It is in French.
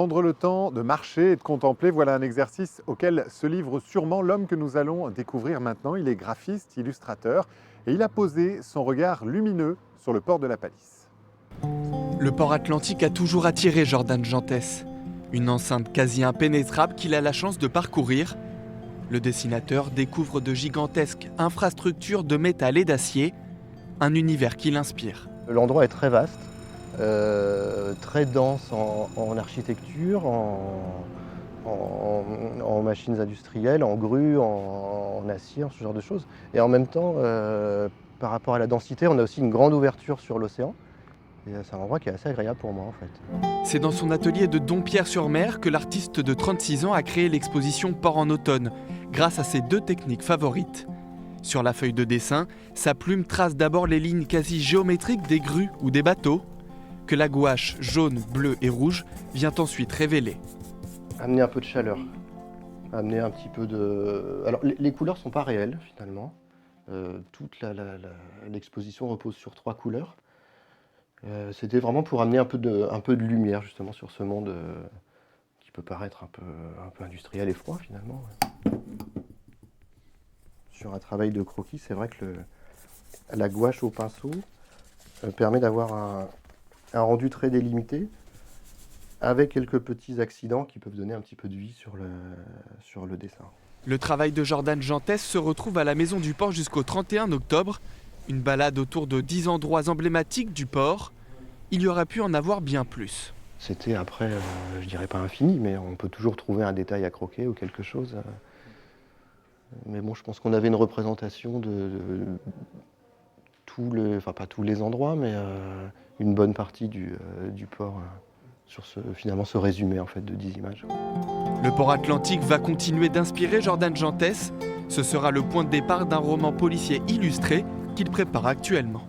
Prendre le temps de marcher et de contempler, voilà un exercice auquel se livre sûrement l'homme que nous allons découvrir maintenant. Il est graphiste, illustrateur et il a posé son regard lumineux sur le port de la Palisse. Le port Atlantique a toujours attiré Jordan Gentès. Une enceinte quasi impénétrable qu'il a la chance de parcourir. Le dessinateur découvre de gigantesques infrastructures de métal et d'acier, un univers qui l'inspire. L'endroit est très vaste, très dense en architecture, en machines industrielles, en grues, en acier, ce genre de choses. Et en même temps, par rapport à la densité, on a aussi une grande ouverture sur l'océan. Et c'est un endroit qui est assez agréable pour moi en fait. C'est dans son atelier de Dompierre-sur-Mer que l'artiste de 36 ans a créé l'exposition Port en automne, grâce à ses deux techniques favorites. Sur la feuille de dessin, sa plume trace d'abord les lignes quasi géométriques des grues ou des bateaux, que la gouache jaune, bleue et rouge vient ensuite révéler. Amener un peu de chaleur, amener un petit peu de... Alors les couleurs ne sont pas réelles finalement. Toute l'exposition repose sur 3 couleurs. C'était vraiment pour amener un peu de lumière justement sur ce monde qui peut paraître un peu industriel et froid finalement. Sur un travail de croquis, c'est vrai que la gouache au pinceau permet d'avoir un rendu très délimité avec quelques petits accidents qui peuvent donner un petit peu de vie sur le dessin. Le travail de Jordan Gentès se retrouve à la Maison du Port jusqu'au 31 octobre. Une balade autour de 10 endroits emblématiques du port. Il y aurait pu en avoir bien plus. C'était après, je dirais pas infini, mais on peut toujours trouver un détail à croquer ou quelque chose. Mais bon, je pense qu'on avait une représentation de enfin pas tous les endroits, mais une bonne partie du port sur finalement ce résumé en fait de 10 images. Le port Atlantique va continuer d'inspirer Jordan Gentès. Ce sera le point de départ d'un roman policier illustré qu'il prépare actuellement.